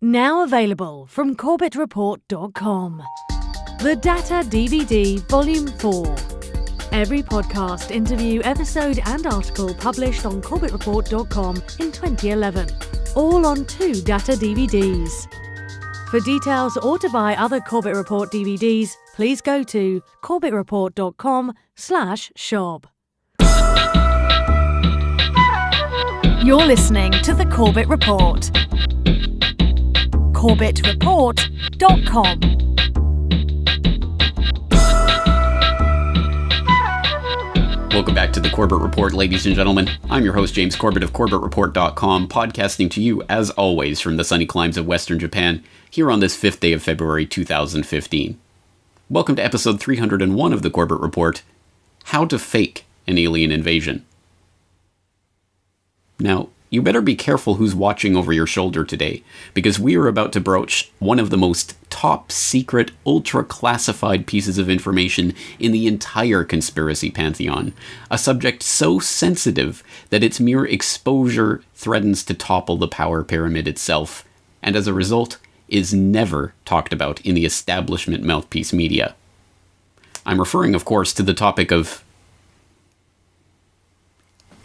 Now available from CorbettReport.com. The Data DVD Volume 4. Every podcast, interview, episode and article published on CorbettReport.com in 2011. All on 2 Data DVDs. For details or to buy other Corbett Report DVDs, please go to CorbettReport.com/shop. You're listening to The Corbett Report. CorbettReport.com. Welcome back to the Corbett Report, ladies and gentlemen. I'm your host, James Corbett of CorbettReport.com, podcasting to you, as always, from the sunny climes of Western Japan, here on this 5th day of February 2015. Welcome to episode 301 of the Corbett Report, How to Fake an Alien Invasion. Now, you better be careful who's watching over your shoulder today, because we are about to broach one of the most top-secret, ultra-classified pieces of information in the entire conspiracy pantheon, a subject so sensitive that its mere exposure threatens to topple the power pyramid itself, and as a result, is never talked about in the establishment mouthpiece media. I'm referring, of course, to the topic of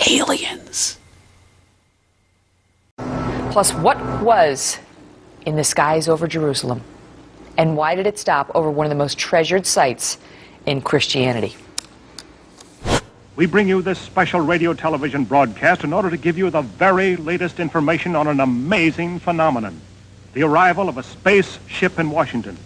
aliens. Plus, what was in the skies over Jerusalem? And why did it stop over one of the most treasured sites in Christianity? We bring you this special radio television broadcast in order to give you the very latest information on an amazing phenomenon. The arrival of a spaceship in Washington.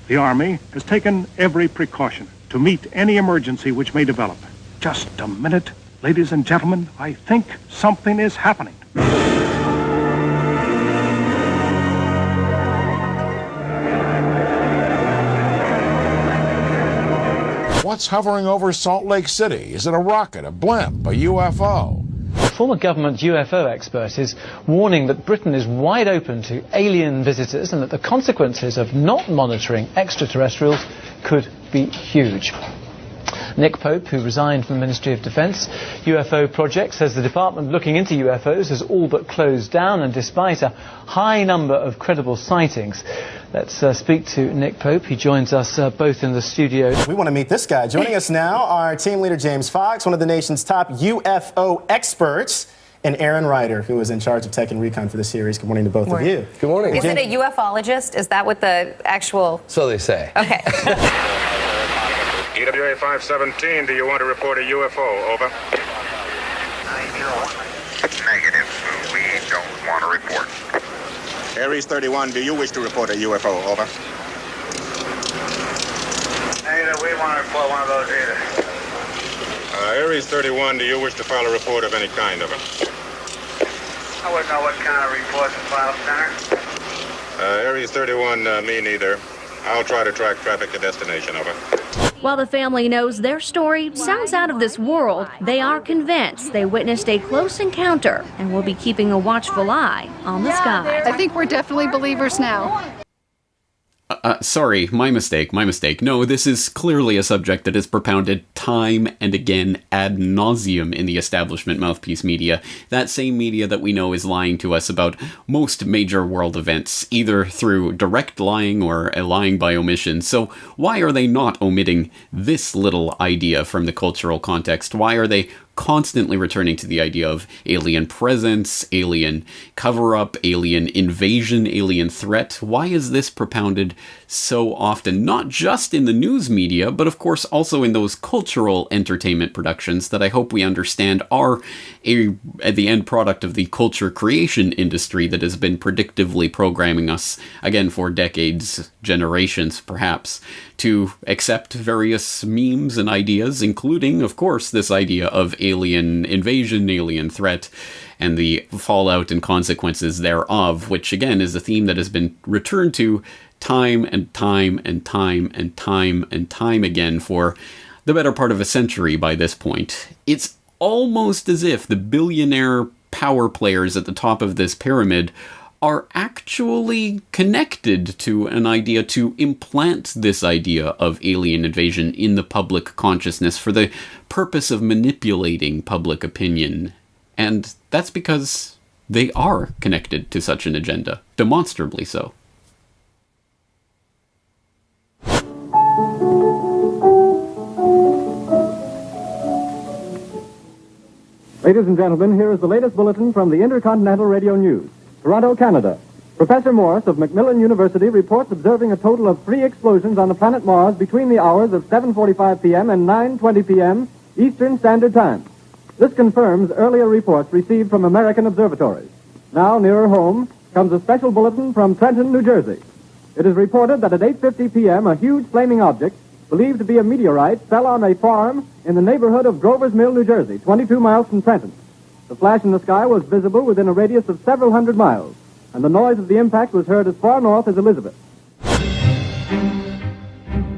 The Army has taken every precaution to meet any emergency which may develop. Just a minute, ladies and gentlemen, I think something is happening. What's hovering over Salt Lake City? Is it a rocket, a blimp, a UFO? A former government UFO expert is warning that Britain is wide open to alien visitors and that the consequences of not monitoring extraterrestrials could be huge. Nick Pope, who resigned from the Ministry of Defence UFO project, says the department looking into UFOs has all but closed down, and despite a high number of credible sightings. Let's speak to Nick Pope. He joins us both in the studio. We want to meet this guy. Joining us now, our team leader James Fox, one of the nation's top UFO experts, and Aaron Ryder, who is in charge of tech and recon for the series. Good morning to both of you. Good morning. Is it a ufologist? Is that what the actual... So they say. Okay. EWA 517, do you want to report a UFO? Over. Negative. We don't want to report. Aries 31, do you wish to report a UFO? Over. Negative. We want to report one of those either. Aries 31, do you wish to file a report of any kind? Over. I wouldn't know what kind of report to file, Senator. Aries 31, me neither. I'll try to track traffic to destination. Over. While the family knows their story sounds out of this world, they are convinced they witnessed a close encounter and will be keeping a watchful eye on the sky. I think we're definitely believers now. Sorry, my mistake. No, this is clearly a subject that is propounded time and again ad nauseum in the establishment mouthpiece media. That same media that we know is lying to us about most major world events, either through direct lying or lying by omission. So why are they not omitting this little idea from the cultural context? Why are they constantly returning to the idea of alien presence, alien cover-up, alien invasion, alien threat? Why is this propounded so often, not just in the news media, but of course also in those cultural entertainment productions that I hope we understand are the end product of the culture creation industry that has been predictively programming us, again for decades, generations perhaps, to accept various memes and ideas, including, of course, this idea of alien invasion, alien threat, and the fallout and consequences thereof, which again is a theme that has been returned to time and time and time and time and time again for the better part of a century by this point. It's almost as if the billionaire power players at the top of this pyramid are actually connected to an idea to implant this idea of alien invasion in the public consciousness for the purpose of manipulating public opinion. And that's because they are connected to such an agenda, demonstrably so. Ladies and gentlemen, here is the latest bulletin from the Intercontinental Radio News. Toronto, Canada. Professor Morse of Macmillan University reports observing a total of 3 explosions on the planet Mars between the hours of 7:45 p.m. and 9:20 p.m. Eastern Standard Time. This confirms earlier reports received from American observatories. Now, nearer home, comes a special bulletin from Trenton, New Jersey. It is reported that at 8:50 p.m. a huge flaming object, believed to be a meteorite, fell on a farm in the neighborhood of Grover's Mill, New Jersey, 22 miles from Trenton. The flash in the sky was visible within a radius of several hundred miles, and the noise of the impact was heard as far north as Elizabeth.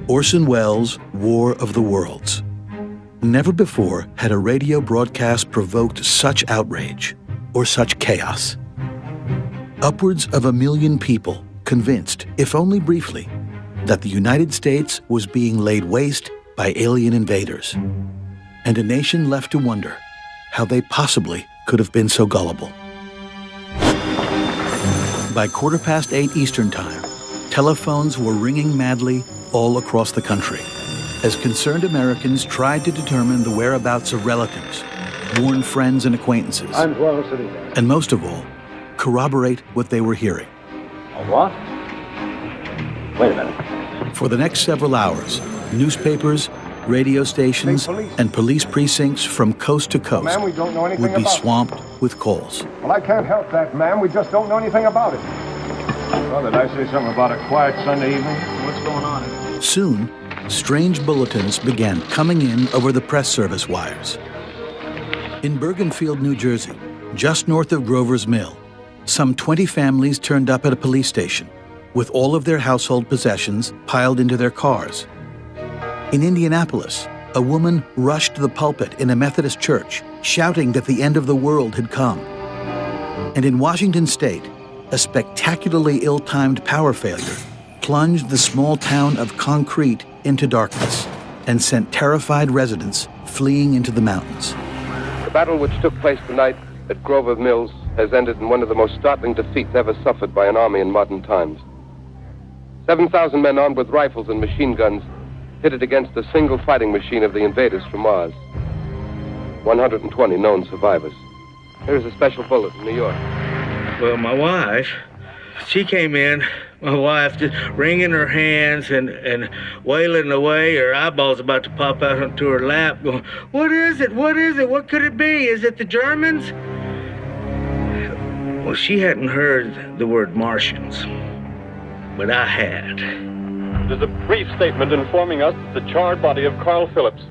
Orson Welles' War of the Worlds. Never before had a radio broadcast provoked such outrage or such chaos. Upwards of 1 million people convinced, if only briefly, that the United States was being laid waste by alien invaders, and a nation left to wonder how they possibly could have been so gullible. By 8:15 Eastern Time, telephones were ringing madly all across the country as concerned Americans tried to determine the whereabouts of relatives, warn friends and acquaintances, and most of all, corroborate what they were hearing. A what? Wait a minute. For the next several hours, newspapers, radio stations, and police precincts from coast to coast Ma'am, we don't know anything would be about it. swamped with calls. Well, I can't help that, ma'am. We just don't know anything about it. Well, did I say something about a quiet Sunday evening? What's going on? Soon, strange bulletins began coming in over the press service wires. In Bergenfield, New Jersey, just north of Grover's Mill, some 20 families turned up at a police station with all of their household possessions piled into their cars. In Indianapolis, a woman rushed to the pulpit in a Methodist church, shouting that the end of the world had come. And in Washington State, a spectacularly ill-timed power failure plunged the small town of Concrete into darkness and sent terrified residents fleeing into the mountains. The battle which took place tonight at Grover Mills has ended in one of the most startling defeats ever suffered by an army in modern times. 7,000 men armed with rifles and machine guns pitted against the single fighting machine of the invaders from Mars. 120 known survivors. Here's a special bullet from New York. Well, my wife, she came in, my wife just wringing her hands and wailing away, her eyeballs about to pop out onto her lap, going, "What is it? What is it? What could it be? Is it the Germans?" Well, she hadn't heard the word Martians, but I had. There's a brief statement informing us that the charred body of Carl Phillips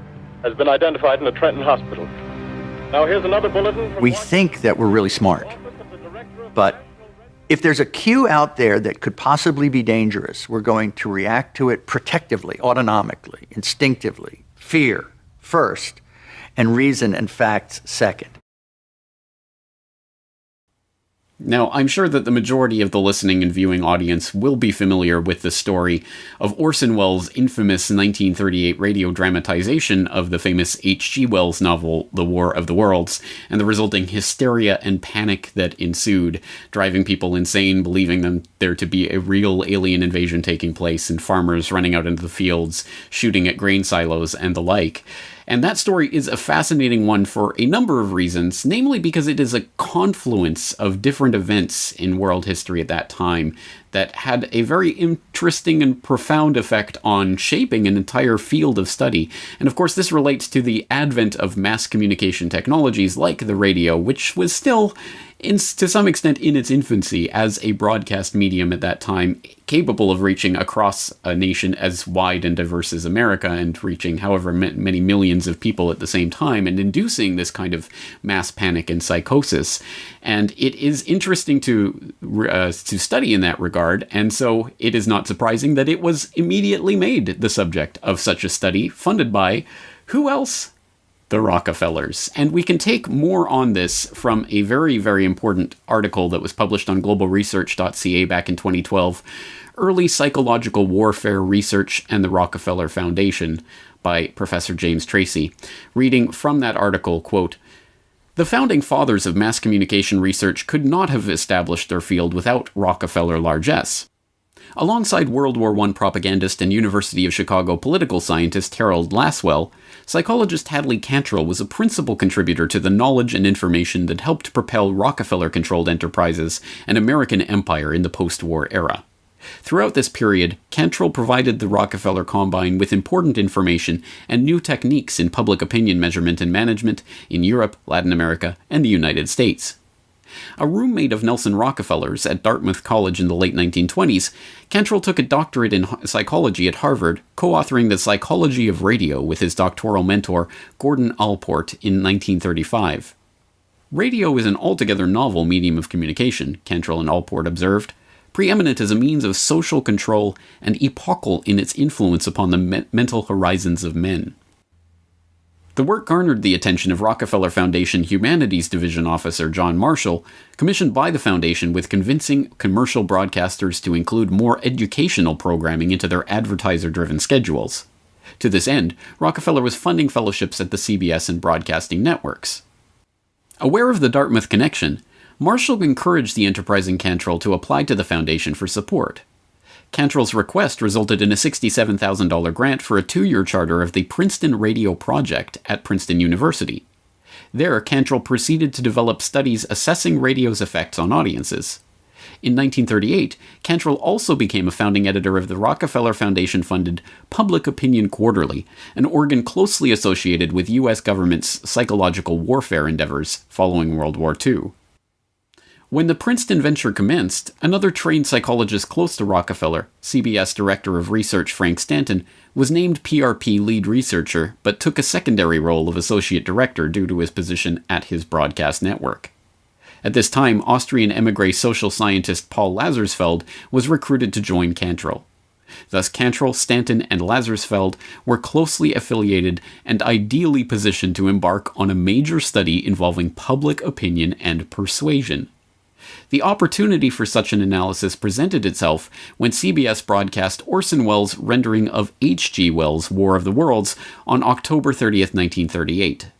has been identified in the Trenton Hospital. Now here's another bulletin from... We think that we're really smart, but if there's a cue out there that could possibly be dangerous, we're going to react to it protectively, autonomically, instinctively, fear first, and reason and facts second. Now, I'm sure that the majority of the listening and viewing audience will be familiar with the story of Orson Welles' infamous 1938 radio dramatization of the famous H.G. Wells novel, The War of the Worlds, and the resulting hysteria and panic that ensued, driving people insane, believing them there to be a real alien invasion taking place, and farmers running out into the fields, shooting at grain silos, and the like. And that story is a fascinating one for a number of reasons, namely because it is a confluence of different events in world history at that time that had a very interesting and profound effect on shaping an entire field of study. And of course, this relates to the advent of mass communication technologies like the radio, which was still, to some extent, in its infancy as a broadcast medium at that time, capable of reaching across a nation as wide and diverse as America and reaching however many millions of people at the same time and inducing this kind of mass panic and psychosis. And it is interesting to study in that regard, and so it is not surprising that it was immediately made the subject of such a study, funded by who else? The Rockefellers. And we can take more on this from a very, very important article that was published on globalresearch.ca back in 2012, Early Psychological Warfare Research and the Rockefeller Foundation, by Professor James Tracy. Reading from that article, quote, The founding fathers of mass communication research could not have established their field without Rockefeller largesse. Alongside World War I propagandist and University of Chicago political scientist Harold Lasswell, psychologist Hadley Cantrell was a principal contributor to the knowledge and information that helped propel Rockefeller-controlled enterprises and American empire in the post-war era. Throughout this period, Cantrell provided the Rockefeller Combine with important information and new techniques in public opinion measurement and management in Europe, Latin America, and the United States. A roommate of Nelson Rockefeller's at Dartmouth College in the late 1920s, Cantrell took a doctorate in psychology at Harvard, co-authoring The Psychology of Radio with his doctoral mentor, Gordon Allport, in 1935. Radio is an altogether novel medium of communication, Cantrell and Allport observed, preeminent as a means of social control and epochal in its influence upon the mental horizons of men. The work garnered the attention of Rockefeller Foundation Humanities Division officer John Marshall, commissioned by the foundation with convincing commercial broadcasters to include more educational programming into their advertiser-driven schedules. To this end, Rockefeller was funding fellowships at the CBS and broadcasting networks. Aware of the Dartmouth connection, Marshall encouraged the enterprising Cantrell to apply to the foundation for support. Cantrell's request resulted in a $67,000 grant for a 2-year charter of the Princeton Radio Project at Princeton University. There, Cantrell proceeded to develop studies assessing radio's effects on audiences. In 1938, Cantrell also became a founding editor of the Rockefeller Foundation-funded Public Opinion Quarterly, an organ closely associated with U.S. government's psychological warfare endeavors following World War II. When the Princeton venture commenced, another trained psychologist close to Rockefeller, CBS Director of Research Frank Stanton, was named PRP lead researcher, but took a secondary role of associate director due to his position at his broadcast network. At this time, Austrian émigré social scientist Paul Lazarsfeld was recruited to join Cantrell. Thus, Cantrell, Stanton, and Lazarsfeld were closely affiliated and ideally positioned to embark on a major study involving public opinion and persuasion. The opportunity for such an analysis presented itself when CBS broadcast Orson Welles' rendering of H.G. Wells' War of the Worlds on October 30th, 1938.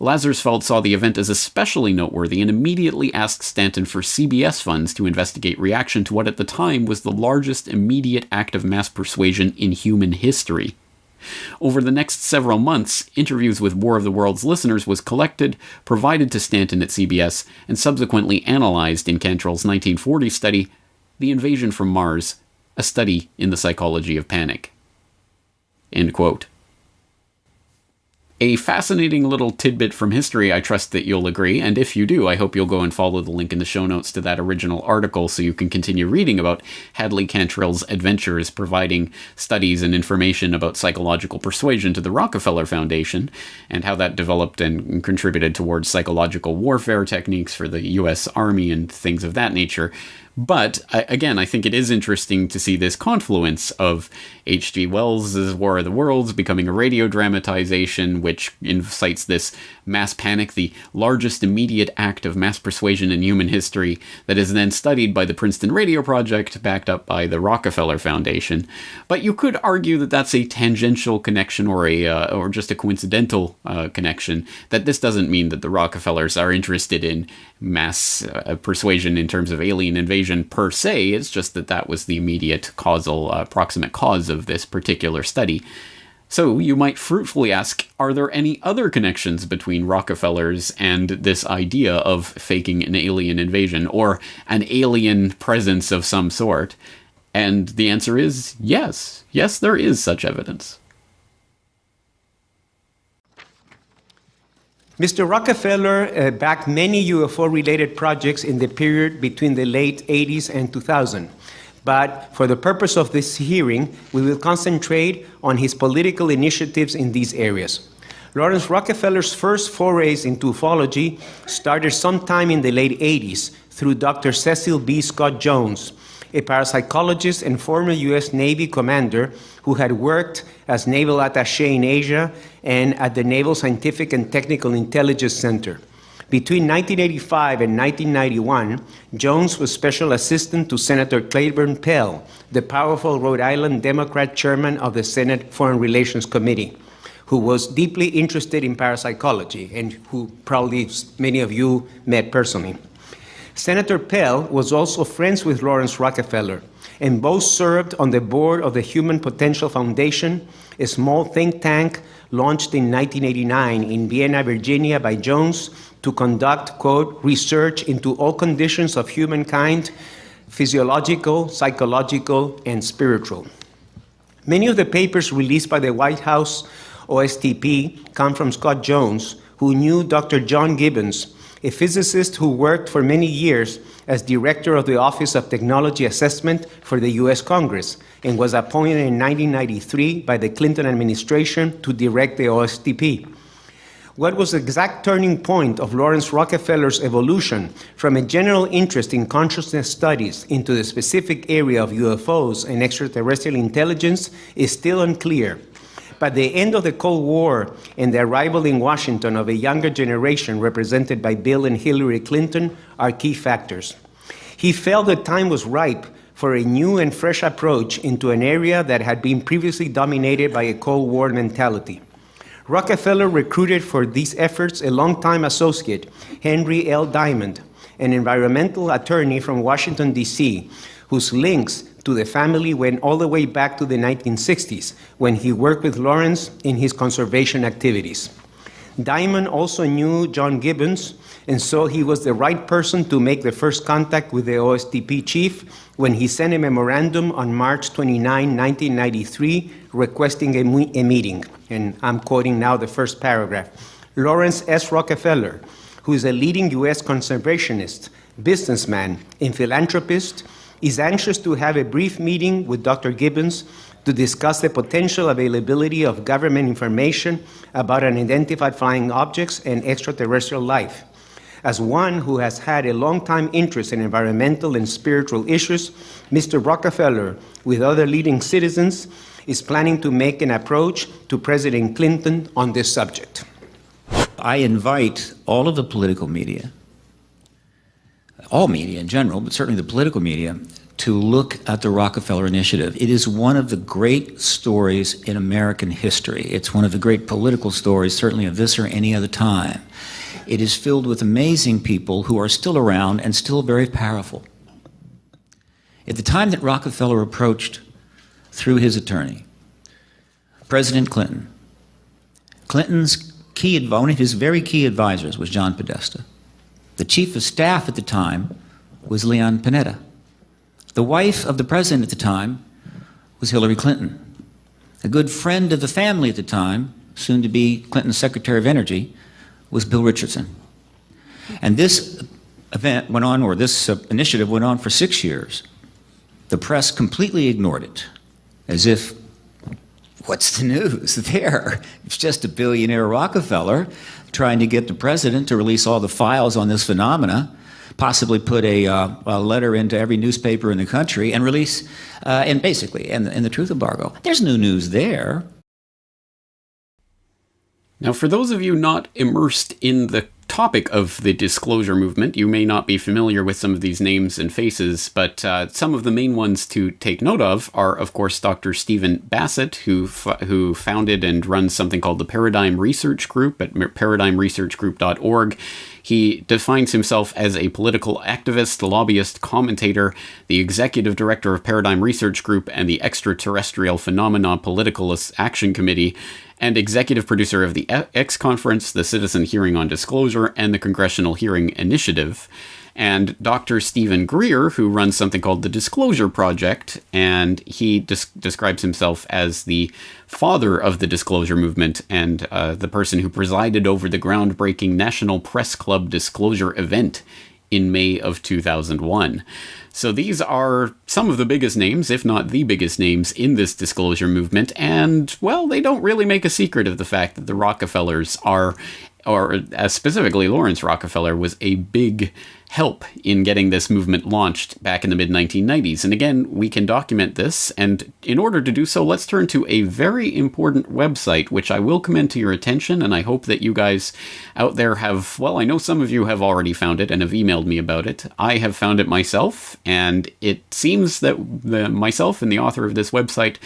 Lazarsfeld saw the event as especially noteworthy and immediately asked Stanton for CBS funds to investigate reaction to what at the time was the largest immediate act of mass persuasion in human history. Over the next several months, interviews with War of the Worlds listeners was collected, provided to Stanton at CBS, and subsequently analyzed in Cantrell's 1940 study, The Invasion from Mars, a study in the psychology of panic. End quote. A fascinating little tidbit from history, I trust that you'll agree, and if you do, I hope you'll go and follow the link in the show notes to that original article so you can continue reading about Hadley Cantrell's adventures providing studies and information about psychological persuasion to the Rockefeller Foundation, and how that developed and contributed towards psychological warfare techniques for the U.S. Army and things of that nature. But, again, I think it is interesting to see this confluence of H.G. Wells' War of the Worlds becoming a radio dramatization, which incites this mass panic, the largest immediate act of mass persuasion in human history, that is then studied by the Princeton Radio Project, backed up by the Rockefeller Foundation. But you could argue that that's a tangential connection or just a coincidental connection, that this doesn't mean that the Rockefellers are interested in mass persuasion in terms of alien invasion per se. It's just that that was the immediate causal, proximate cause of this particular study. So you might fruitfully ask, are there any other connections between Rockefellers and this idea of faking an alien invasion or an alien presence of some sort? And the answer is yes. Yes, there is such evidence. Mr. Rockefeller backed many UFO-related projects in the period between the late 80s and 2000. But for the purpose of this hearing, we will concentrate on his political initiatives in these areas. Lawrence Rockefeller's first forays into ufology started sometime in the late 80s through Dr. Cecil B. Scott Jones, a parapsychologist and former U.S. Navy commander who had worked as naval attaché in Asia and at the Naval Scientific and Technical Intelligence Center. Between 1985 and 1991, Jones was special assistant to Senator Claiborne Pell, the powerful Rhode Island Democrat chairman of the Senate Foreign Relations Committee. who was deeply interested in parapsychology and who probably many of you met personally. Senator Pell was also friends with Lawrence Rockefeller, and both served on the board of the Human Potential Foundation, a small think tank launched in 1989 in Vienna, Virginia by Jones to conduct, quote, research into all conditions of humankind, physiological, psychological, and spiritual. Many of the papers released by the White House OSTP come from Scott Jones, who knew Dr. John Gibbons, a physicist who worked for many years as director of the Office of Technology Assessment for the U.S. Congress and was appointed in 1993 by the Clinton administration to direct the OSTP. What was the exact turning point of Lawrence Rockefeller's evolution from a general interest in consciousness studies into the specific area of UFOs and extraterrestrial intelligence is still unclear. But the end of the Cold War and the arrival in Washington of a younger generation represented by Bill and Hillary Clinton are key factors. He felt the time was ripe for a new and fresh approach into an area that had been previously dominated by a Cold War mentality. Rockefeller recruited for these efforts a longtime associate, Henry L. Diamond, an environmental attorney from Washington, D.C., whose links to the family went all the way back to the 1960s, when he worked with Lawrence in his conservation activities. Diamond also knew John Gibbons, and so he was the right person to make the first contact with the OSTP chief when he sent a memorandum on March 29, 1993, requesting a meeting. And I'm quoting now the first paragraph. Lawrence S. Rockefeller, who is a leading U.S. conservationist, businessman, and philanthropist, is anxious to have a brief meeting with Dr. Gibbons to discuss the potential availability of government information about unidentified flying objects and extraterrestrial life. As one who has had a long-time interest in environmental and spiritual issues, Mr. Rockefeller, with other leading citizens, is planning to make an approach to President Clinton on this subject. I invite all of the political media, all media in general, but certainly the political media, to look at the Rockefeller Initiative. It is one of the great stories in American history. It's one of the great political stories, certainly of this or any other time. It is filled with amazing people who are still around and still very powerful. At the time that Rockefeller approached, through his attorney, President Clinton, Clinton's one of his very key advisors was John Podesta. The chief of staff at the time was Leon Panetta. The wife of the president at the time was Hillary Clinton. A good friend of the family at the time, soon to be Clinton's Secretary of Energy, was Bill Richardson. And this event went on, or this initiative went on for 6 years. The press completely ignored it, as if, what's the news there? It's just a billionaire Rockefeller trying to get the president to release all the files on this phenomena, possibly put a letter into every newspaper in the country and release, and the truth embargo. There's no news there. Now, for those of you not immersed in the topic of the disclosure movement, you may not be familiar with some of these names and faces, but some of the main ones to take note of are, of course, Dr. Stephen Bassett, who founded and runs something called the Paradigm Research Group at paradigmresearchgroup.org. He defines himself as a political activist, lobbyist, commentator, the executive director of Paradigm Research Group and the Extraterrestrial Phenomena Political Action Committee, and executive producer of the X Conference, the Citizen Hearing on Disclosure, and the Congressional Hearing Initiative. And Dr. Stephen Greer, who runs something called the Disclosure Project, and he describes himself as the father of the disclosure movement and the person who presided over the groundbreaking National Press Club disclosure event in May of 2001. So these are some of the biggest names, if not the biggest names, in this disclosure movement, and, well, they don't really make a secret of the fact that the Rockefellers are, or specifically Lawrence Rockefeller, was a big help in getting this movement launched back in the mid-1990s. And again, we can document this, and in order to do so, let's turn to a very important website, which I will commend to your attention, and I hope that you guys out there have, well, I know some of you have already found it and have emailed me about it. I have found it myself, and it seems that myself and the author of this website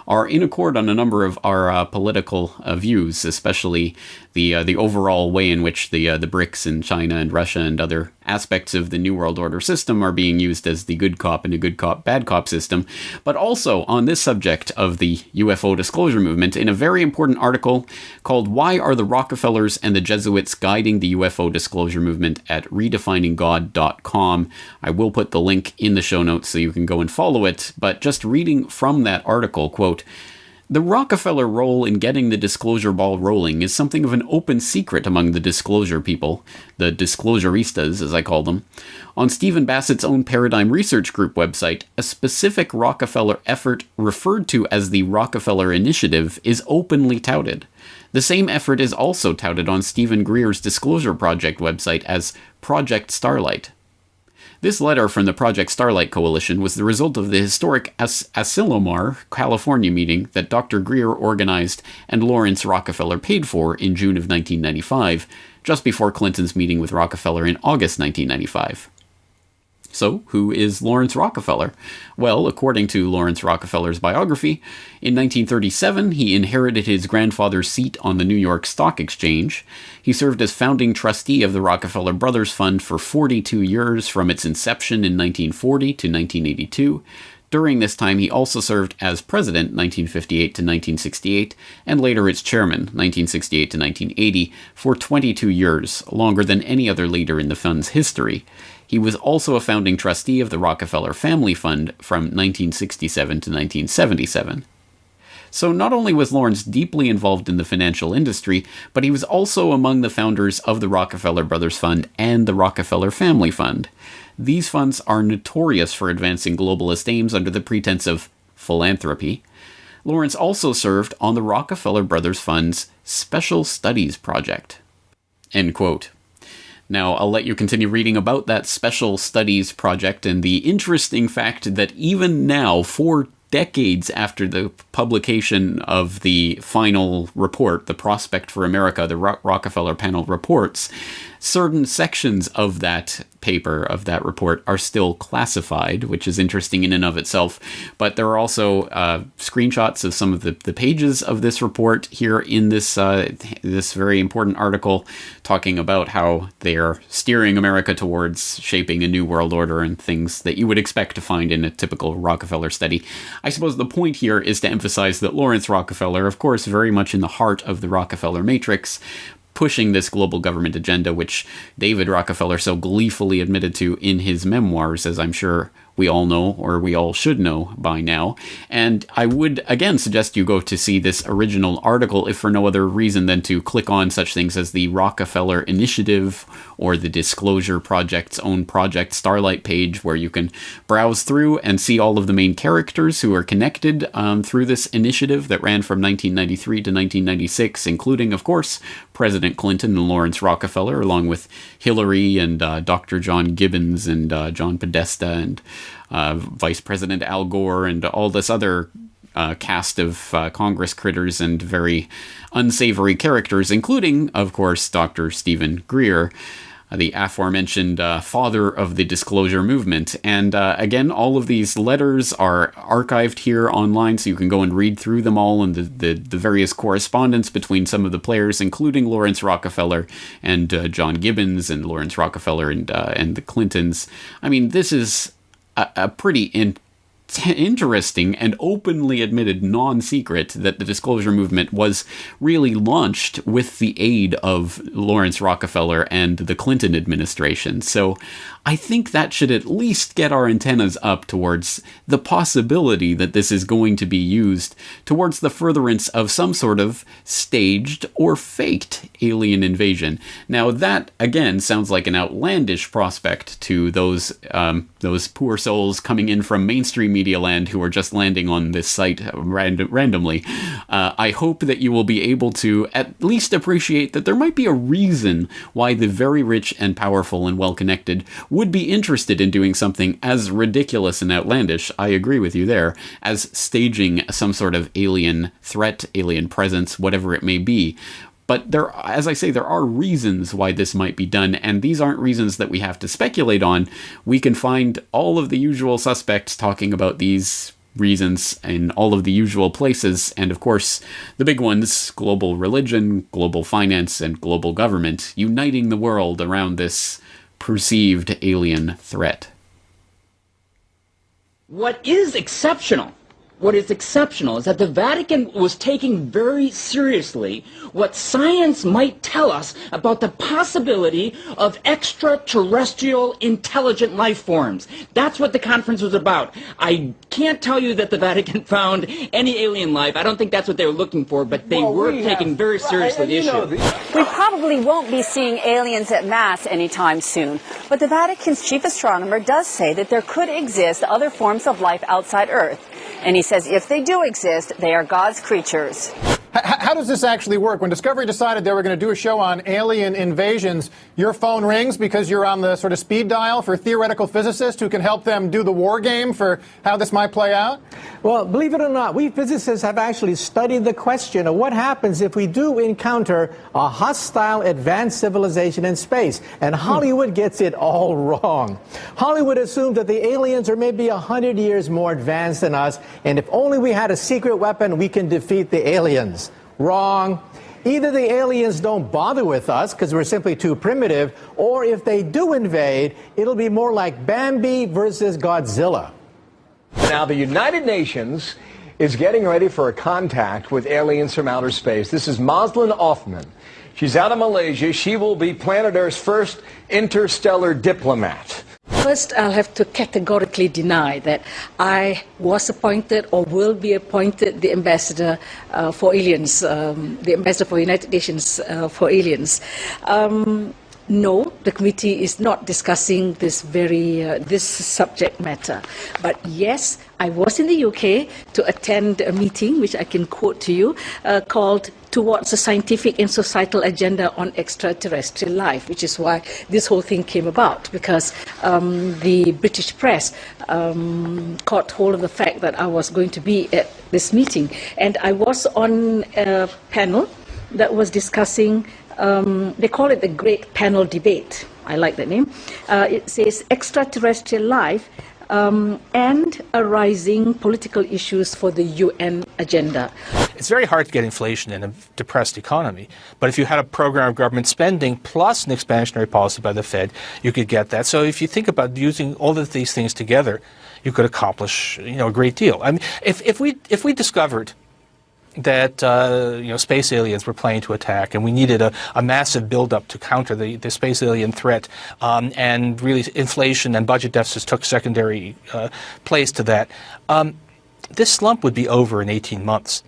are in accord on a number of our political views, especially the overall way in which the BRICS and China and Russia and other aspects of the New World Order system are being used as the good cop and a good cop, bad cop system, but also on this subject of the UFO disclosure movement in a very important article called Why Are the Rockefellers and the Jesuits Guiding the UFO Disclosure Movement at redefininggod.com. I will put the link in the show notes so you can go and follow it, but just reading from that article, quote, "The Rockefeller role in getting the disclosure ball rolling is something of an open secret among the disclosure people, the disclosuristas, as I call them. On Stephen Bassett's own Paradigm Research Group website, a specific Rockefeller effort referred to as the Rockefeller Initiative is openly touted. The same effort is also touted on Stephen Greer's Disclosure Project website as Project Starlight. This letter from the Project Starlight Coalition was the result of the historic Asilomar, California meeting that Dr. Greer organized and Lawrence Rockefeller paid for in June of 1995, just before Clinton's meeting with Rockefeller in August 1995. So, who is Lawrence Rockefeller? Well, according to Lawrence Rockefeller's biography, in 1937 he inherited his grandfather's seat on the New York Stock Exchange. He served as founding trustee of the Rockefeller Brothers Fund for 42 years from its inception in 1940 to 1982. During this time, he also served as president 1958 to 1968, and later its chairman 1968 to 1980, for 22 years, longer than any other leader in the fund's history. He was also a founding trustee of the Rockefeller Family Fund from 1967 to 1977. So not only was Lawrence deeply involved in the financial industry, but he was also among the founders of the Rockefeller Brothers Fund and the Rockefeller Family Fund. These funds are notorious for advancing globalist aims under the pretense of philanthropy. Lawrence also served on the Rockefeller Brothers Fund's Special Studies Project." End quote. Now, I'll let you continue reading about that Special Studies Project and the interesting fact that even now, 4 decades after the publication of the final report, the Prospect for America, the Rockefeller Panel reports, certain sections of that paper, of that report, are still classified, which is interesting in and of itself. But there are also screenshots of some of the pages of this report here in this this very important article, talking about how they are steering America towards shaping a new world order and things that you would expect to find in a typical Rockefeller study. I suppose the point here is to emphasize that Lawrence Rockefeller, of course, very much in the heart of the Rockefeller matrix, pushing this global government agenda, which David Rockefeller so gleefully admitted to in his memoirs, as I'm sure we all know, or we all should know by now. And I would, again, suggest you go to see this original article, if for no other reason than to click on such things as the Rockefeller Initiative or the Disclosure Project's own Project Starlight page, where you can browse through and see all of the main characters who are connected through this initiative that ran from 1993 to 1996, including, of course, President Clinton and Lawrence Rockefeller, along with Hillary and Dr. John Gibbons and John Podesta and Vice President Al Gore and all this other cast of Congress critters and very unsavory characters, including, of course, Dr. Stephen Greer, the aforementioned father of the disclosure movement. And again, all of these letters are archived here online, so you can go and read through them all, and the various correspondence between some of the players, including Lawrence Rockefeller and John Gibbons and Lawrence Rockefeller and the Clintons. I mean, this is a pretty interesting and openly admitted non-secret that the disclosure movement was really launched with the aid of Lawrence Rockefeller and the Clinton administration. So I think that should at least get our antennas up towards the possibility that this is going to be used towards the furtherance of some sort of staged or faked alien invasion. Now that, again, sounds like an outlandish prospect to those poor souls coming in from mainstream media Media Land who are just landing on this site randomly, I hope that you will be able to at least appreciate that there might be a reason why the very rich and powerful and well-connected would be interested in doing something as ridiculous and outlandish, I agree with you there, as staging some sort of alien threat, alien presence, whatever it may be. But there, as I say, there are reasons why this might be done, and these aren't reasons that we have to speculate on. We can find all of the usual suspects talking about these reasons in all of the usual places, and of course, the big ones, global religion, global finance, and global government, uniting the world around this perceived alien threat. What is exceptional is that the Vatican was taking very seriously what science might tell us about the possibility of extraterrestrial intelligent life forms. That's what the conference was about. I can't tell you that the Vatican found any alien life. I don't think that's what they were looking for, but they were taking very seriously the issue. We probably won't be seeing aliens at mass anytime soon, but the Vatican's chief astronomer does say that there could exist other forms of life outside Earth. And he says if they do exist, they are God's creatures. How does this actually work? When Discovery decided they were going to do a show on alien invasions, your phone rings because you're on the sort of speed dial for theoretical physicists who can help them do the war game for how this might play out? Well, believe it or not, we physicists have actually studied the question of what happens if we do encounter a hostile advanced civilization in space. And Hollywood gets it all wrong. Hollywood assumed that the aliens are maybe 100 years more advanced than us, and if only we had a secret weapon, we can defeat the aliens. Wrong. Either the aliens don't bother with us because we're simply too primitive, or if they do invade, it'll be more like Bambi versus Godzilla. Now, the United Nations is getting ready for a contact with aliens from outer space. This is Moslin Othman. She's out of Malaysia. She will be planet Earth's first interstellar diplomat. First, I'll have to categorically deny that I was appointed or will be appointed the ambassador for aliens, the ambassador for United Nations for aliens. No, the committee is not discussing this this subject matter. But yes, I was in the UK to attend a meeting, which I can quote to you, called Towards a Scientific and Societal Agenda on Extraterrestrial Life, which is why this whole thing came about, because the British press caught hold of the fact that I was going to be at this meeting. And I was on a panel that was discussing, they call it the Great Panel Debate. I like that name. It says extraterrestrial life and arising political issues for the UN agenda. It's very hard to get inflation in a depressed economy, but if you had a program of government spending plus an expansionary policy by the Fed, you could get that. So if you think about using all of these things together, you could accomplish, a great deal. I mean, if we discovered that space aliens were planning to attack, and we needed a massive buildup to counter the space alien threat, and really inflation and budget deficits took secondary place to that, this slump would be over in 18 months.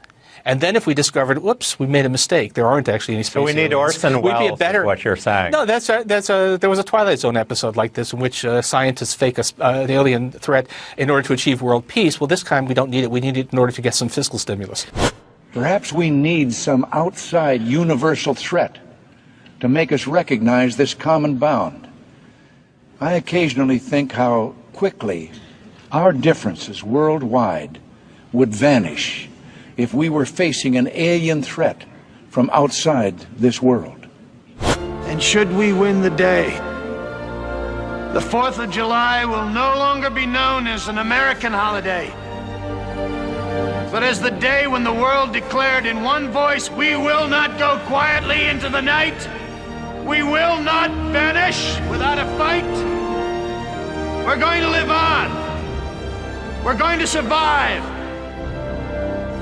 And then if we discovered, whoops, we made a mistake, there aren't actually any space aliens. So we need Orson Welles, is what you're saying. No, there was a Twilight Zone episode like this in which scientists fake an alien threat in order to achieve world peace. Well, this time we don't need it. We need it in order to get some fiscal stimulus. Perhaps we need some outside universal threat to make us recognize this common bound. I occasionally think how quickly our differences worldwide would vanish if we were facing an alien threat from outside this world. And should we win the day, the 4th of July will no longer be known as an American holiday, but as the day when the world declared in one voice, we will not go quietly into the night. We will not vanish without a fight. We're going to live on. We're going to survive.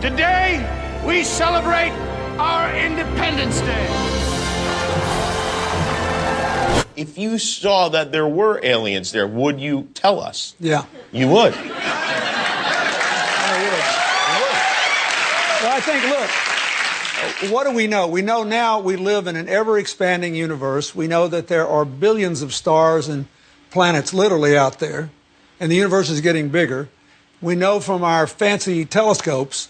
Today, we celebrate our Independence Day. If you saw that there were aliens there, would you tell us? Yeah. You would? Well, I think, look, what do we know? We know now we live in an ever-expanding universe. We know that there are billions of stars and planets literally out there, and the universe is getting bigger. We know from our fancy telescopes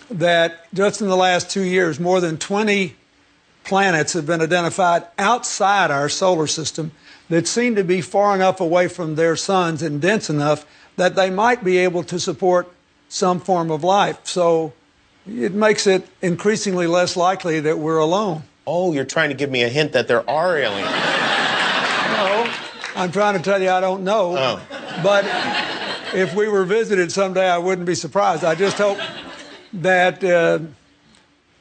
that just in the last 2 years, more than 20 planets have been identified outside our solar system that seem to be far enough away from their suns and dense enough that they might be able to support some form of life. So it makes it increasingly less likely that we're alone. Oh, you're trying to give me a hint that there are aliens. No, I'm trying to tell you I don't know. Oh. But if we were visited someday, I wouldn't be surprised. I just hope that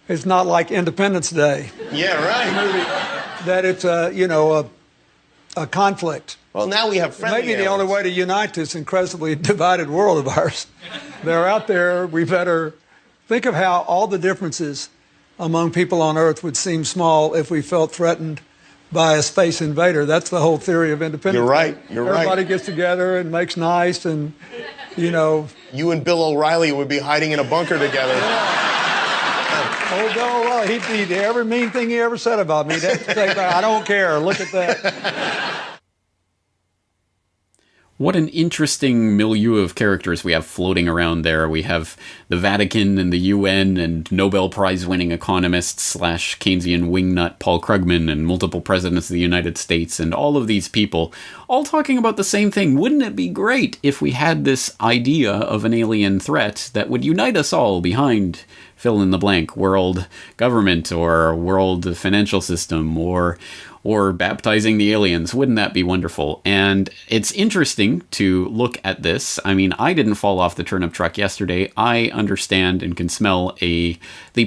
it's not like Independence Day. Yeah, right. That it's a conflict. Well, now we have friendly Maybe the only way to unite this incredibly divided world of ours. They're out there. We better think of how all the differences among people on Earth would seem small if we felt threatened by a space invader. That's the whole theory of independence. You're right. Everybody gets together and makes nice and, You and Bill O'Reilly would be hiding in a bunker together. Oh, Bill O'Reilly, he did every mean thing he ever said about me. I don't care. Look at that. What an interesting milieu of characters we have floating around there. We have the Vatican and the UN and Nobel Prize-winning economists / Keynesian wingnut Paul Krugman and multiple presidents of the United States and all of these people all talking about the same thing. Wouldn't it be great if we had this idea of an alien threat that would unite us all behind fill in the blank world government or world financial system or baptizing the aliens? Wouldn't that be wonderful? And it's interesting to look at this. I mean, I didn't fall off the turnip truck yesterday. I understand and can smell the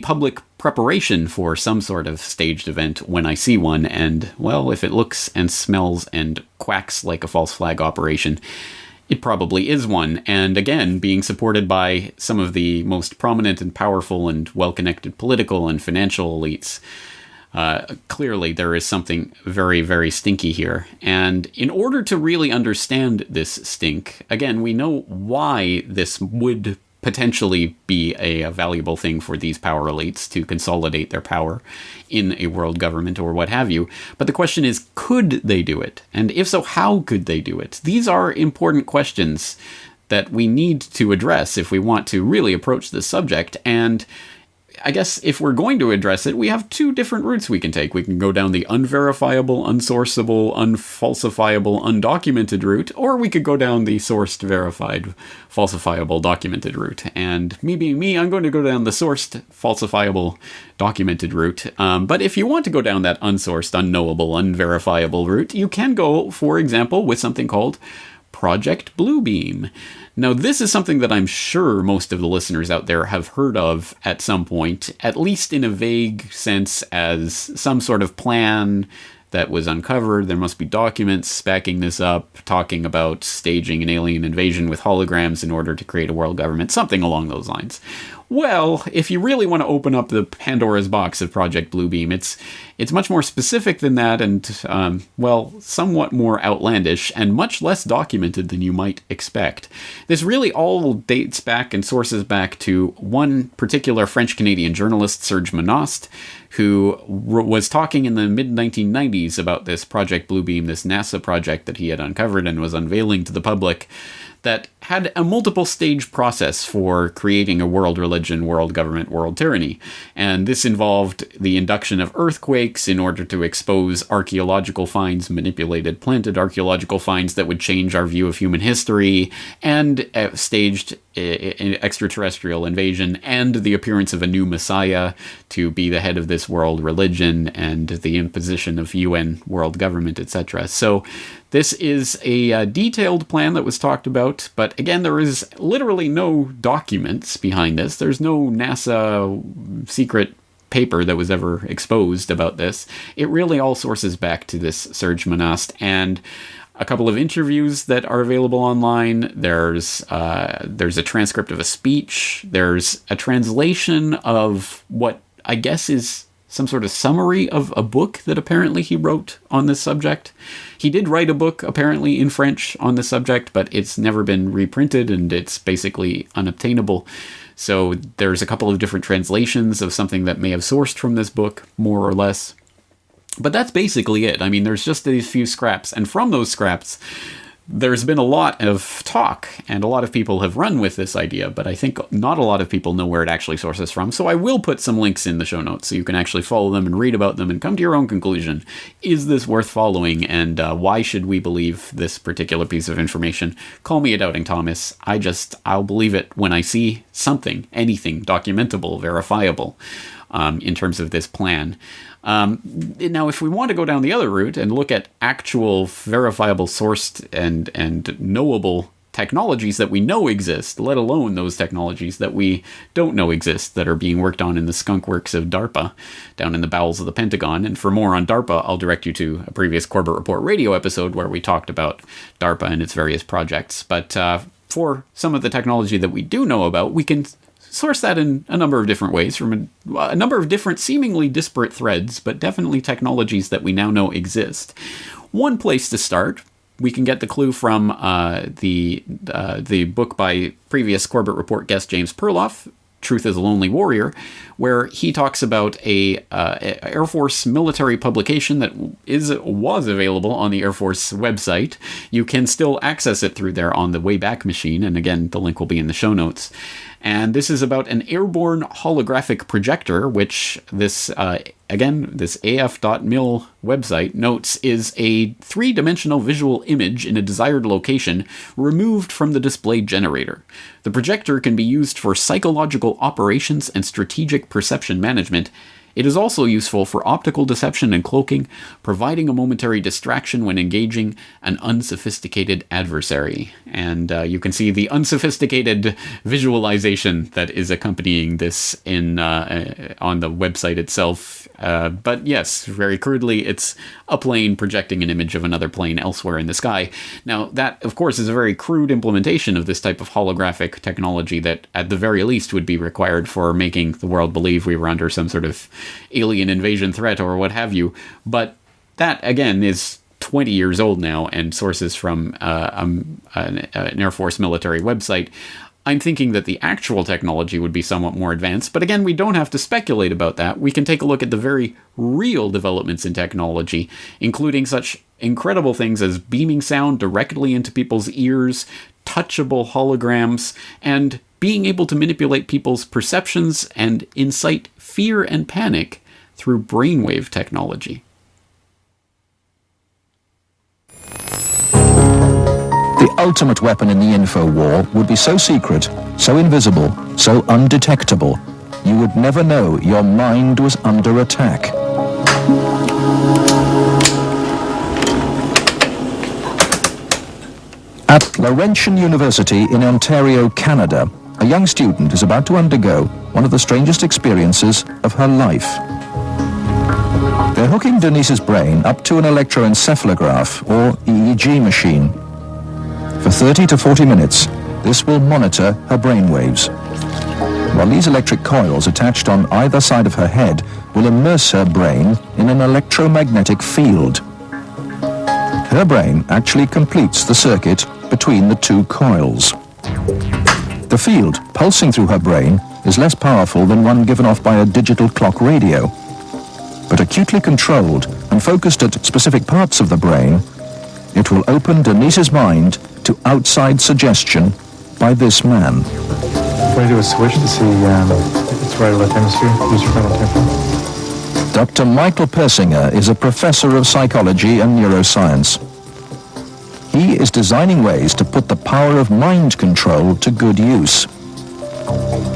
public preparation for some sort of staged event when I see one. And, well, if it looks and smells and quacks like a false flag operation, it probably is one. And again, being supported by some of the most prominent and powerful and well-connected political and financial elites. Clearly, there is something very, very stinky here. And in order to really understand this stink, again, we know why this would potentially be a valuable thing for these power elites to consolidate their power in a world government or what have you. But the question is, could they do it? And if so, how could they do it? These are important questions that we need to address if we want to really approach this subject. And I guess if we're going to address it, we have two different routes we can take. We can go down the unverifiable, unsourceable, unfalsifiable, undocumented route, or we could go down the sourced, verified, falsifiable, documented route. And me being me, I'm going to go down the sourced, falsifiable, documented route. But if you want to go down that unsourced, unknowable, unverifiable route, you can go, for example, with something called Project Bluebeam. Now, this is something that I'm sure most of the listeners out there have heard of at some point, at least in a vague sense as some sort of plan that was uncovered. There must be documents backing this up, talking about staging an alien invasion with holograms in order to create a world government, something along those lines. Well, if you really want to open up the Pandora's box of Project Bluebeam, it's much more specific than that and, well, somewhat more outlandish and much less documented than you might expect. This really all dates back and sources back to one particular French-Canadian journalist, Serge Monast, who was talking in the mid-1990s about this Project Bluebeam, this NASA project that he had uncovered and was unveiling to the public, that had a multiple stage process for creating a world religion, world government, world tyranny. And this involved the induction of earthquakes in order to expose archaeological finds, manipulated planted archaeological finds that would change our view of human history, and staged an extraterrestrial invasion and the appearance of a new messiah to be the head of this world religion and the imposition of UN world government, etc. So this is a detailed plan that was talked about, but again, there is literally no documents behind this. There's no NASA secret paper that was ever exposed about this. It really all sources back to this Serge Monast and a couple of interviews that are available online. There's a transcript of a speech. There's a translation of what I guess is some sort of summary of a book that apparently he wrote on this subject. He did write a book apparently in French on this subject, but it's never been reprinted and it's basically unobtainable. So there's a couple of different translations of something that may have sourced from this book, more or less. But that's basically it. I mean, there's just these few scraps, and from those scraps, there's been a lot of talk, and a lot of people have run with this idea, but I think not a lot of people know where it actually sources from. So I will put some links in the show notes so you can actually follow them and read about them and come to your own conclusion. Is this worth following, and why should we believe this particular piece of information? Call me a doubting Thomas. I'll believe it when I see something, anything documentable, verifiable, in terms of this plan. Now, if we want to go down the other route and look at actual verifiable, sourced, and knowable technologies that we know exist, let alone those technologies that we don't know exist that are being worked on in the skunk works of DARPA down in the bowels of the Pentagon. And for more on DARPA, I'll direct you to a previous Corbett Report radio episode where we talked about DARPA and its various projects. But for some of the technology that we do know about, we can source that in a number of different ways from a number of different seemingly disparate threads, but definitely technologies that we now know exist. One place to start, we can get the clue from the book by previous Corbett Report guest James Perloff, Truth is a Lonely Warrior, where he talks about a Air Force military publication that was available on the Air Force website. You can still access it through there on the Wayback Machine, and again, the link will be in the show notes. And this is about an airborne holographic projector, which this AF.mil website notes is a three-dimensional visual image in a desired location removed from the display generator. The projector can be used for psychological operations and strategic perception management. It is also useful for optical deception and cloaking, providing a momentary distraction when engaging an unsophisticated adversary. And you can see the unsophisticated visualization that is accompanying this on the website itself. But yes, very crudely, it's a plane projecting an image of another plane elsewhere in the sky. Now, that, of course, is a very crude implementation of this type of holographic technology that, at the very least, would be required for making the world believe we were under some sort of alien invasion threat or what have you. But that, again, is 20 years old now and sources from an Air Force military website. I'm thinking that the actual technology would be somewhat more advanced, but again, we don't have to speculate about that. We can take a look at the very real developments in technology, including such incredible things as beaming sound directly into people's ears, touchable holograms, and being able to manipulate people's perceptions and incite fear and panic through brainwave technology. The ultimate weapon in the info war would be so secret, so invisible, so undetectable, you would never know your mind was under attack. At Laurentian University in Ontario, Canada, a young student is about to undergo one of the strangest experiences of her life. They're hooking Denise's brain up to an electroencephalograph, or EEG machine. For 30 to 40 minutes, this will monitor her brainwaves. While these electric coils attached on either side of her head will immerse her brain in an electromagnetic field. Her brain actually completes the circuit between the two coils. The field pulsing through her brain is less powerful than one given off by a digital clock radio, but acutely controlled and focused at specific parts of the brain, it will open Denise's mind to outside suggestion by this man. When you do a switch to see its right or left hemisphere, use your frontal temporal. Dr. Michael Persinger is a professor of psychology and neuroscience. He is designing ways to put the power of mind control to good use.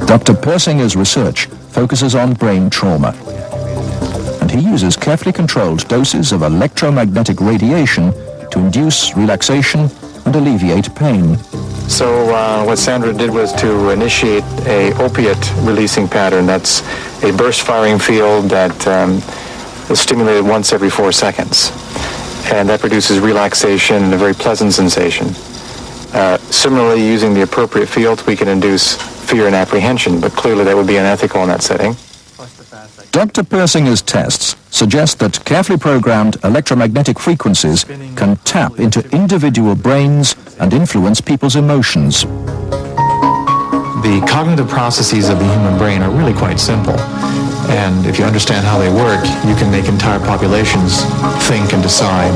Dr. Persinger's research focuses on brain trauma, and he uses carefully controlled doses of electromagnetic radiation to induce relaxation and alleviate pain. So what Sandra did was to initiate a opiate releasing pattern. That's a burst firing field that is stimulated once every 4 seconds. And that produces relaxation and a very pleasant sensation. Similarly, using the appropriate fields, we can induce fear and apprehension, but clearly that would be unethical in that setting. Dr. Persinger's tests suggest that carefully programmed electromagnetic frequencies can tap into individual brains and influence people's emotions. The cognitive processes of the human brain are really quite simple. And if you understand how they work, you can make entire populations think and decide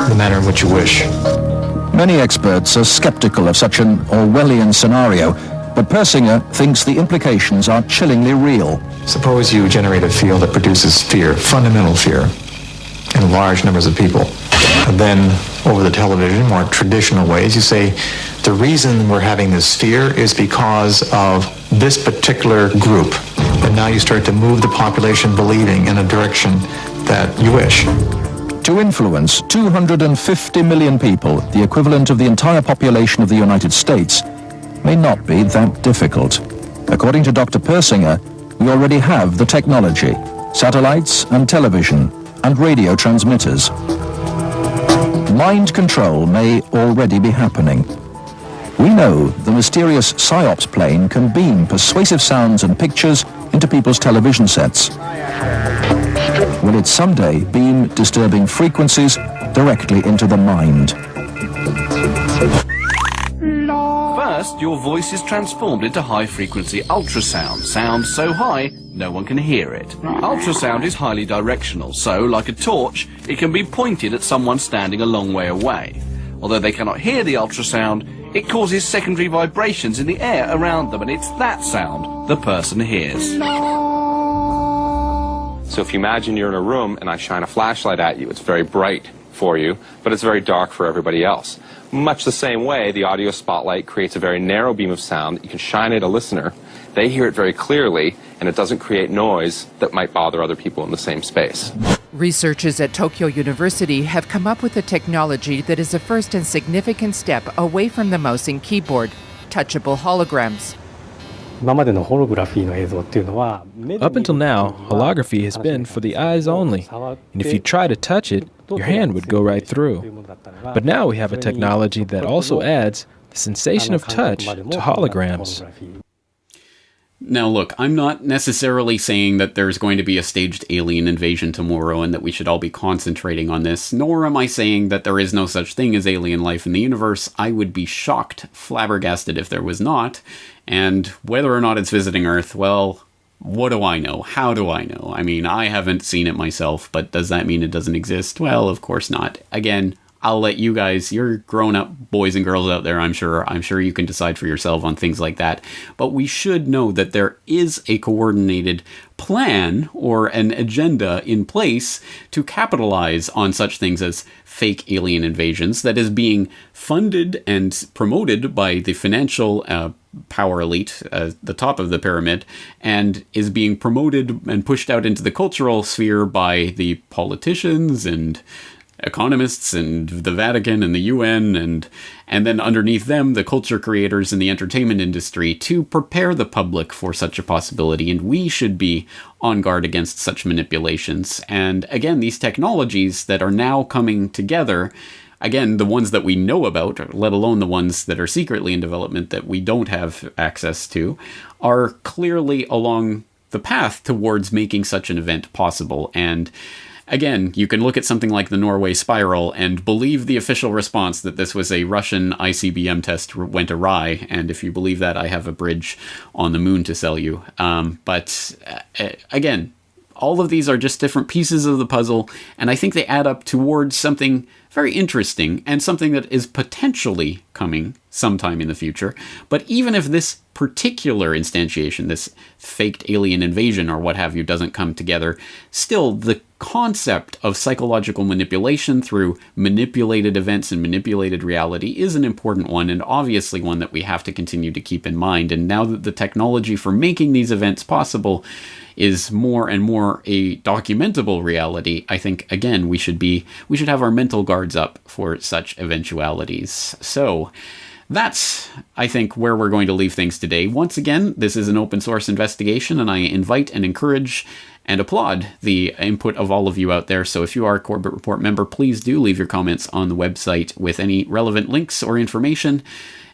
the manner in which you wish. Many experts are skeptical of such an Orwellian scenario, but Persinger thinks the implications are chillingly real. Suppose you generate a field that produces fear, fundamental fear, in large numbers of people. And then, over the television, more traditional ways, you say, the reason we're having this fear is because of this particular group. And now you start to move the population believing in a direction that you wish. To influence 250 million people, the equivalent of the entire population of the United States, may not be that difficult. According to Dr. Persinger, we already have the technology, satellites and television and radio transmitters. Mind control may already be happening. We know the mysterious PSYOPS plane can beam persuasive sounds and pictures into people's television sets. Will it someday beam disturbing frequencies directly into the mind? First, your voice is transformed into high-frequency ultrasound, sound so high no one can hear it. Ultrasound is highly directional, so, like a torch, it can be pointed at someone standing a long way away. Although they cannot hear the ultrasound, it causes secondary vibrations in the air around them, and it's that sound the person hears. So if you imagine you're in a room and I shine a flashlight at you, it's very bright for you, but it's very dark for everybody else. Much the same way, the audio spotlight creates a very narrow beam of sound that you can shine at a listener. They hear it very clearly, and it doesn't create noise that might bother other people in the same space. Researchers at Tokyo University have come up with a technology that is a first and significant step away from the mouse and keyboard, touchable holograms. Up until now, holography has been for the eyes only, and if you try to touch it, your hand would go right through. But now we have a technology that also adds the sensation of touch to holograms. Now look, I'm not necessarily saying that there's going to be a staged alien invasion tomorrow and that we should all be concentrating on this, nor am I saying that there is no such thing as alien life in the universe. I would be shocked, flabbergasted if there was not, and whether or not it's visiting Earth, well, what do I know? How do I know? I mean, I haven't seen it myself, but does that mean it doesn't exist? Well, of course not. Again, I'll let you guys, you're grown-up boys and girls out there, I'm sure you can decide for yourself on things like that. But we should know that there is a coordinated plan or an agenda in place to capitalize on such things as fake alien invasions that is being funded and promoted by the financial power elite, the top of the pyramid, and is being promoted and pushed out into the cultural sphere by the politicians and economists and the Vatican and the UN and then underneath them the culture creators in the entertainment industry to prepare the public for such a possibility, and we should be on guard against such manipulations. And again, these technologies that are now coming together, again, the ones that we know about, let alone the ones that are secretly in development that we don't have access to, are clearly along the path towards making such an event possible. And again, you can look at something like the Norway Spiral and believe the official response that this was a Russian ICBM test went awry, and if you believe that, I have a bridge on the moon to sell you. But again, all of these are just different pieces of the puzzle, and I think they add up towards something very interesting and something that is potentially coming sometime in the future. But even if this particular instantiation, this faked alien invasion or what have you, doesn't come together, still the concept of psychological manipulation through manipulated events and manipulated reality is an important one, and obviously one that we have to continue to keep in mind. And now that the technology for making these events possible is more and more a documentable reality, I think, again, we should have our mental guards up for such eventualities. So that's, I think, where we're going to leave things today. Once again, this is an open source investigation, and I invite and encourage and applaud the input of all of you out there. So if you are a Corbett Report member, please do leave your comments on the website with any relevant links or information.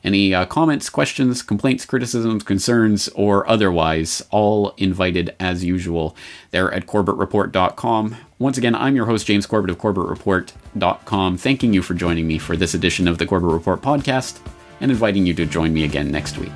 Any comments, questions, complaints, criticisms, concerns, or otherwise, all invited as usual there at CorbettReport.com. Once again, I'm your host, James Corbett of CorbettReport.com, thanking you for joining me for this edition of the Corbett Report podcast, and inviting you to join me again next week.